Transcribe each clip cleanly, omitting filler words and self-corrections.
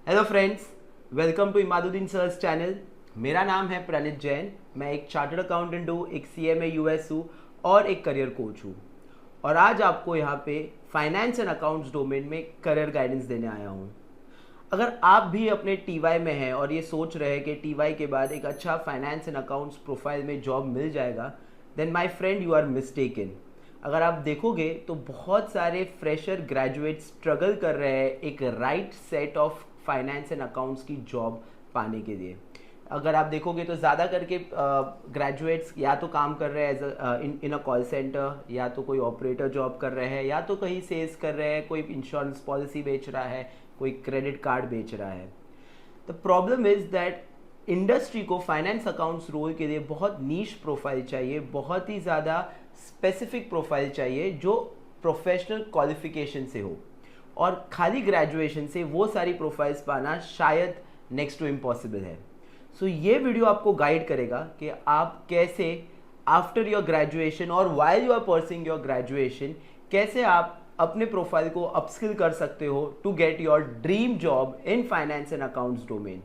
Hello friends, welcome to Imaduddin sir's channel. मेरा नाम है प्रणित जैन। मैं एक चार्टर्ड अकाउंटेंट हूँ, एक सीएमए यूएस हूँ और एक करियर कोच हूँ। और आज आपको यहाँ पे फाइनेंस एंड अकाउंट्स डोमेन में करियर गाइडेंस देने आया हूँ। अगर आप भी अपने टीवाई में हैं और ये सोच रहे हैं कि टीवाई के बाद एक अच्छा फाइनेंस एंड अकाउंट्स प्रोफाइल में जॉब मिल जाएगा, then my friend you are mistaken. अगर आप देखोगे तो बहुत सारे फ्रेशर ग्रेजुएट स्ट्रगल कर रहे हैं एक right set of finance and accounts की जॉब पाने के लिए। अगर आप देखोगे तो ज़्यादा करके ग्रेजुएट्स या तो काम कर रहे हैं as in a call centre, या तो कोई ऑपरेटर जॉब कर रहे हैं, या तो कहीं सेल्स कर रहे हैं, कोई इंश्योरेंस पॉलिसी बेच रहा है, कोई क्रेडिट कार्ड बेच रहा है। The problem is that industry को फाइनेंस अकाउंट्स रोल के लिए बहुत नीश प्रोफाइल चाहिए, बहुत ही ज़्यादा स्पेसिफिक प्रोफाइल चाहिए जो प्रोफेशनल क्वालिफिकेशन से हो। और खाली ग्रेजुएशन से वो सारी प्रोफाइल्स पाना शायद नेक्स्ट टू इम्पॉसिबल है। सो ये वीडियो आपको गाइड करेगा कि आप कैसे आफ्टर योर ग्रेजुएशन और while you are pursuing your graduation कैसे आप अपने प्रोफाइल को अपस्किल कर सकते हो to get your dream job in finance and accounts domain.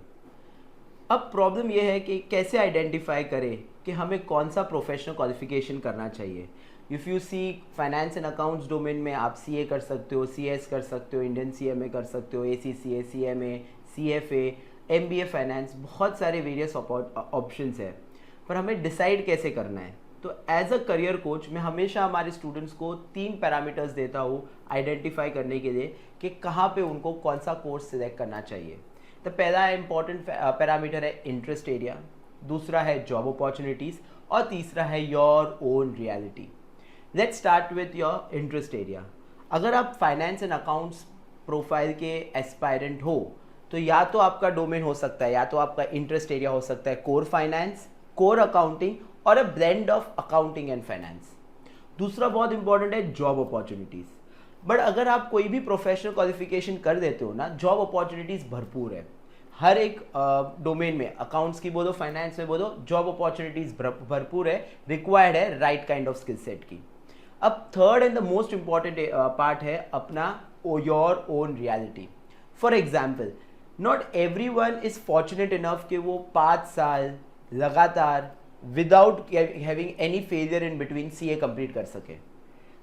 अब प्रॉब्लम यह है कि कैसे आइडेंटिफाई करें कि हमें कौन सा प्रोफेशनल क्वालिफिकेशन करना चाहिए। If you see finance and accounts domain में आप सीए कर सकते हो, सीएस कर सकते हो, इंडियन सीएमए कर सकते हो, ACCA, CMA, CFA, MBA finance, बहुत सारे वेरियस ऑप्शंस है। पर हमें डिसाइड कैसे करना है? तो एज अ करियर कोच मैं हमेशा हमारे स्टूडेंट्स को 3 पैरामीटर्स देता हूँ आइडेंटिफाई करने के लिए कि कहाँ पे उनको कौन सा कोर्स सिलेक्ट करना चाहिए। तो पहला इंपॉर्टेंट पैरामीटर है इंटरेस्ट एरिया, दूसरा है जॉब अपॉर्चुनिटीज़ और तीसरा है your own reality. Let's start with your interest area. अगर आप फाइनेंस एंड अकाउंट्स प्रोफाइल के एस्पायरेंट हो तो या तो आपका डोमेन हो सकता है, या तो आपका इंटरेस्ट एरिया हो सकता है कोर फाइनेंस, कोर अकाउंटिंग और a blend of accounting and finance. दूसरा बहुत इंपॉर्टेंट है जॉब अपॉर्चुनिटीज़। बट अगर आप कोई भी प्रोफेशनल क्वालिफिकेशन कर देते हो ना, जॉब अपॉर्चुनिटीज़ भरपूर है हर एक डोमेन में। अकाउंट्स की बोलो, फाइनेंस में बोलो, जॉब अपॉर्चुनिटीज़ भरपूर है, रिक्वायर्ड है right kind of skill set की। अब third and the most important part है अपना your own reality. For example, not every one is fortunate enough कि वो 5 साल लगातार without having any failure in between CA complete कर सके।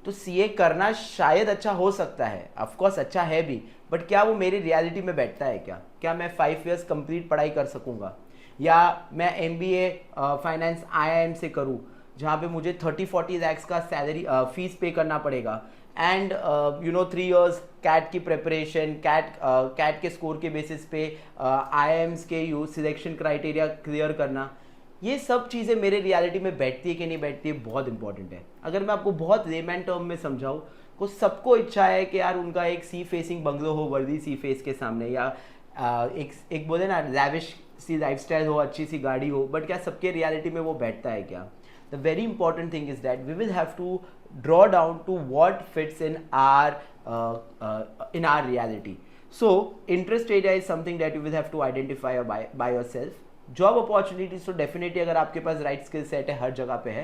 तो सीए करना शायद अच्छा हो सकता है, ऑफकोर्स अच्छा है भी, बट क्या वो मेरी रियलिटी में बैठता है? क्या मैं 5 इयर्स कंप्लीट पढ़ाई कर सकूंगा? या मैं एमबीए फाइनेंस आईआईएम से करूं जहाँ पे मुझे 30-40 लैक्स का सैलरी फीस पे करना पड़ेगा, एंड 3 इयर्स कैट की प्रिपरेशन, कैट के स्कोर के बेसिस पे आईआईएम्स के सिलेक्शन क्राइटेरिया क्लियर करना, ये सब चीज़ें मेरे रियलिटी में बैठती है कि नहीं बैठती है, बहुत इंपॉर्टेंट है। अगर मैं आपको बहुत लेमैन टर्म में समझाऊँ, को सबको इच्छा है कि यार उनका एक सी फेसिंग बंगलो हो, वर्दी सी फेस के सामने, या एक बोले ना लैविश सी लाइफस्टाइल हो, अच्छी सी गाड़ी हो, बट क्या सबके रियलिटी में वो बैठता है क्या? The very important thing is that we will have to draw down to what fits in our reality. So interest area is something that you will have to identify by yourself. Job opportunities तो definitely अगर आपके पास right skill set है हर जगह पे है,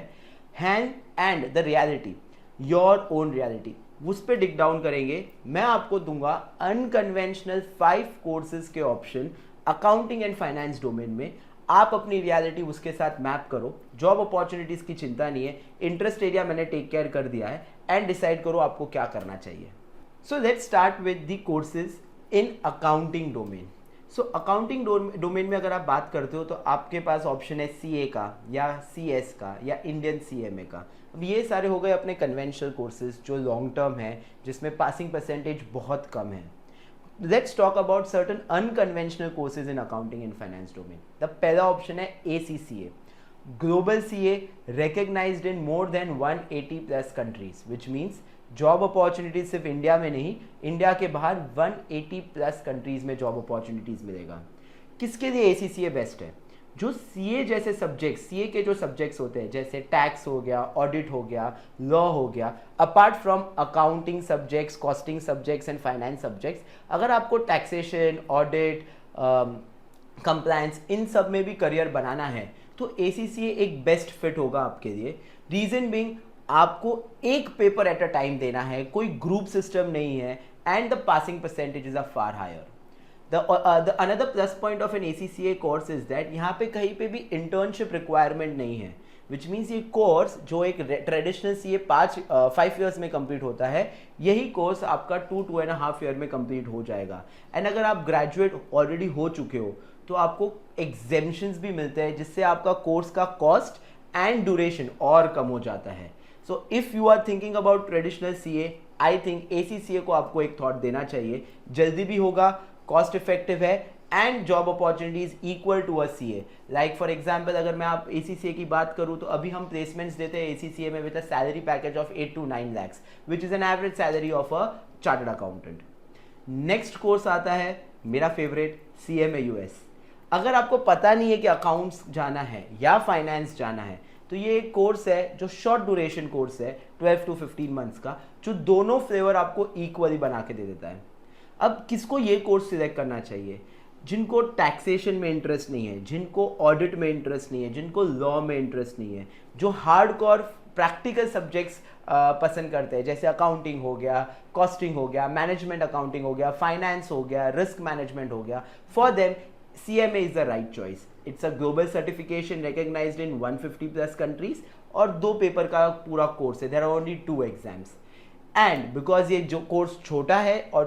and the reality, your own reality, उस पर डिग down करेंगे। मैं आपको दूंगा अनकन्वेंशनल 5 कोर्सेज के option accounting and finance domain में। आप अपनी रियलिटी उसके साथ मैप करो। जॉब अपॉर्चुनिटीज़ की चिंता नहीं है, इंटरेस्ट एरिया मैंने टेक केयर कर दिया है, एंड डिसाइड करो आपको क्या करना चाहिए। So let's start with the courses in accounting domain. So accounting domain में अगर आप बात करते हो तो आपके पास ऑप्शन है सीए का, या सीएस का, या इंडियन सीएमए का। अब ये सारे हो गए अपने कन्वेंशनल कोर्सेज जो लॉन्ग टर्म है, जिसमें पासिंग परसेंटेज बहुत कम है। Let's talk about certain unconventional courses in accounting and finance domain. The पहला ऑप्शन है ACCA, Global CA, recognized in more than 180 plus countries, which means job opportunities सिर्फ India में नहीं, India के बाहर 180 प्लस कंट्रीज में जॉब अपॉर्चुनिटीज मिलेगा। किसके लिए ACCA बेस्ट है? जो सीए जैसे सब्जेक्ट, सीए के जो सब्जेक्ट्स होते हैं जैसे टैक्स हो गया, ऑडिट हो गया, लॉ हो गया, apart from accounting subjects, costing subjects and finance subjects, अगर आपको टैक्सेशन, ऑडिट, कंप्लायंस, इन सब में भी करियर बनाना है तो ACCA एक बेस्ट फिट होगा आपके लिए। रीजन बीइंग, आपको एक पेपर एट अ टाइम देना है, कोई ग्रुप सिस्टम नहीं है, and the passing percentages are far higher. The another plus point of an ACCA course is that यहाँ पे कहीं पे भी इंटर्नशिप रिक्वायरमेंट नहीं है, विच मीन्स ये कोर्स जो एक ट्रेडिशनल CA 5 ईयर्स में कंप्लीट होता है, यही कोर्स आपका 2.5 ईयर में कंप्लीट हो जाएगा। एंड अगर आप ग्रेजुएट ऑलरेडी हो चुके हो तो आपको एग्जेम्पशंस भी मिलते हैं, जिससे आपका कोर्स का कॉस्ट एंड ड्यूरेशन और कम हो जाता है। So if you are thinking about traditional CA, I think ACCA को आपको एक थॉट देना चाहिए। जल्दी भी होगा, कॉस्ट इफेक्टिव है and job opportunities equal to a CA। Like for example अगर मैं आप ACCA की बात करूं तो अभी हम प्लेसमेंट्स देते हैं ACCA में with a salary package of 8 to 9 lakhs, which is an average salary of a chartered accountant. Next course आता है मेरा फेवरेट, CMA US। अगर आपको पता नहीं है कि अकाउंट्स जाना है या फाइनेंस जाना है, तो ये एक कोर्स है जो शॉर्ट ड्यूरेशन कोर्स है 12 to 15 मंथ्स का, जो दोनों फ्लेवर आपको इक्वली बना के दे देता है। अब किसको ये कोर्स सिलेक्ट करना चाहिए? जिनको टैक्सेशन में इंटरेस्ट नहीं है, जिनको ऑडिट में इंटरेस्ट नहीं है, जिनको लॉ में इंटरेस्ट नहीं है, जो हार्डकोर प्रैक्टिकल सब्जेक्ट्स पसंद करते हैं, जैसे अकाउंटिंग हो गया, कॉस्टिंग हो गया, मैनेजमेंट अकाउंटिंग हो गया, फाइनेंस हो गया, रिस्क मैनेजमेंट हो गया, for them CMA is the right choice. It's a global certification recognized in 150 plus countries और 2 पेपर का पूरा कोर्स है। There are only 2 exams. And because ये जो कोर्स छोटा है और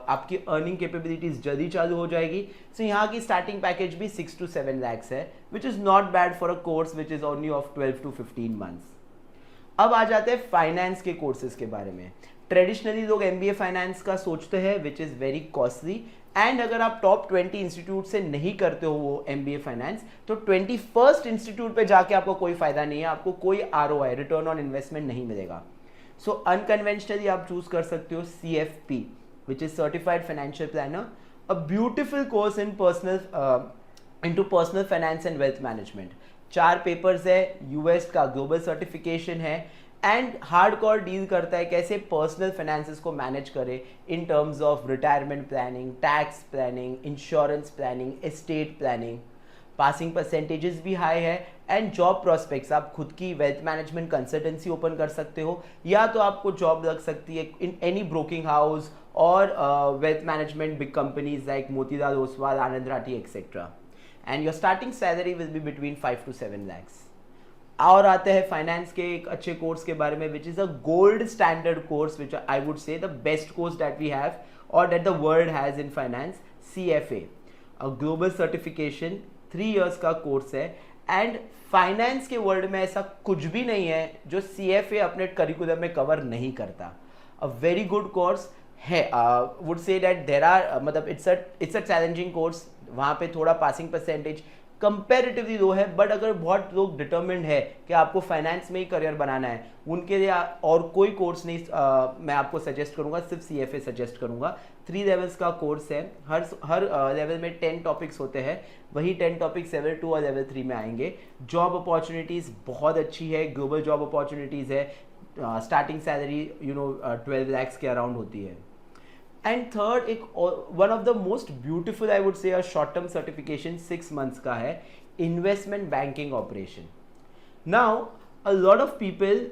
आपकी अर्निंग कैपेबिलिटीज जल्दी चालू हो जाएगी, सो यहाँ की स्टार्टिंग पैकेज भी 6 to 7 lakhs है, which is not bad for a course which is only of 12 to 15 months। अब आ जाते हैं फाइनेंस के कोर्सेज के बारे में। ट्रेडिशनली लोग MBA फाइनेंस का सोचते हैं, which is very costly, and अगर आप टॉप 20 इंस्टीट्यूट से नहीं करते हो वो MBA फाइनेंस, तो 21st इंस्टीट्यूट पे जाके आपको कोई फायदा नहीं है, आपको कोई ROI रिटर्न ऑन इन्वेस्टमेंट नहीं मिलेगा। सो अनकन्वेंशनली आप चूज कर सकते हो CFP, which is certified financial planner, a beautiful course into personal finance and wealth management. 4 papers है, US का ग्लोबल सर्टिफिकेशन है एंड हार्डकोर डील करता है कैसे पर्सनल फाइनेंसेस को मैनेज करे in terms of retirement planning, tax planning, insurance planning, estate planning. Passing percentages भी high है एंड जॉब प्रोस्पेक्ट्स, आप खुद की वेल्थ मैनेजमेंट कंसल्टेंसी ओपन कर सकते हो, या तो आपको जॉब लग सकती है इन एनी ब्रोकिंग हाउस और wealth management big companies like Motilal Oswal, Anand Rathi etcetera, and your starting salary will be between 5 to 7 lakhs। और आते हैं फाइनेंस के एक अच्छे कोर्स के बारे में, which is a gold standard course, which I would say the best course that we have और that the world has in finance, CFA, a global certification 3 years का कोर्स है। एंड फाइनेंस के world में ऐसा कुछ भी नहीं है जो CFA अपने करिकुलम में कवर नहीं करता। अ वेरी गुड कोर्स है, would say that there are मतलब इट्स अ चैलेंजिंग कोर्स, वहाँ पे थोड़ा पासिंग परसेंटेज कंपेरेटिवली लो है, बट अगर बहुत लोग डिटर्मिन्ड है कि आपको फाइनेंस में ही करियर बनाना है, उनके लिए और कोई कोर्स नहीं मैं आपको सजेस्ट करूंगा, सिर्फ CFA सजेस्ट करूंगा। 3 लेवल्स का कोर्स है, हर लेवल में 10 टॉपिक्स होते हैं, वही 10 टॉपिक्स लेवल 2 और लेवल 3 में आएंगे। जॉब अपॉर्चुनिटीज़ बहुत अच्छी है, ग्लोबल जॉब अपॉर्चुनिटीज़ है, स्टार्टिंग सैलरी 12 lakhs के अराउंड होती है। एंड थर्ड, एक one of the most beautiful I would से a short term certification 6 months का है, investment banking operation. Now a lot of people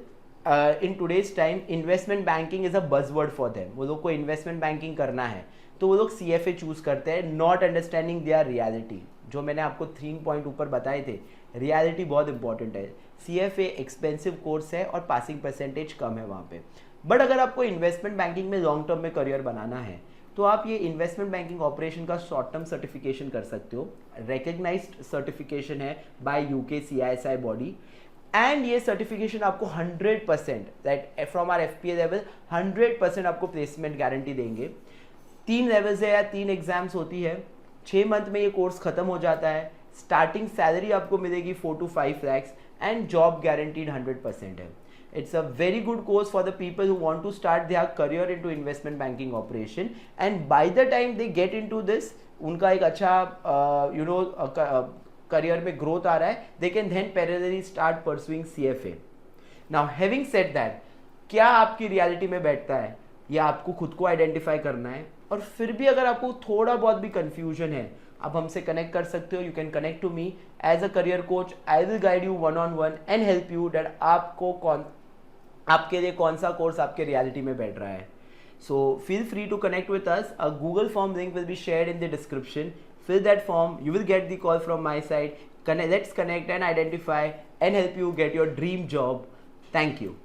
in today's time, investment banking is a buzzword for them. वो लोग को investment banking करना है तो वो लोग CFA चूज करते हैं, नॉट अंडरस्टैंडिंग देयर रियलिटी। जो मैंने आपको 3 पॉइंट ऊपर बताए थे, रियलिटी बहुत इंपॉर्टेंट है। CFA एक्सपेंसिव कोर्स है और पासिंग परसेंटेज कम है वहाँ पे, बट अगर आपको इन्वेस्टमेंट बैंकिंग में लॉन्ग टर्म में करियर बनाना है तो आप ये इन्वेस्टमेंट बैंकिंग ऑपरेशन का शॉर्ट टर्म सर्टिफिकेशन कर सकते हो। रिकग्नाइज्ड सर्टिफिकेशन है by UK CISI body, and ये सर्टिफिकेशन आपको 100% that from our FPA level 100% आपको प्लेसमेंट गारंटी देंगे। 3 लेवल्स है या 3 एग्जाम्स होती है, 6 मंथ में ये कोर्स खत्म हो जाता है। स्टार्टिंग सैलरी आपको मिलेगी 4 to 5 lakhs and job guaranteed 100% है। It's a very good course for the people who want to start their career into investment banking operation, and by the time they get into this, उनका एक अच्छा career में growth आ रहा है, they can then parallelly start pursuing CFA. Now having said that, क्या आपकी reality में बैठता है, या आपको खुद को आइडेंटिफाई करना है, और फिर भी अगर आपको थोड़ा बहुत भी कंफ्यूजन है, आप हमसे कनेक्ट कर सकते हो। You can connect to me as a career coach. I will guide you 1-on-1 and help you that आपके लिए कौन सा कोर्स आपके रियलिटी में बैठ रहा है। So feel free to connect with us. A Google form link will be shared in the description. Fill that form, you will get the call from my side. Let's connect and identify and help you get your dream job. Thank you.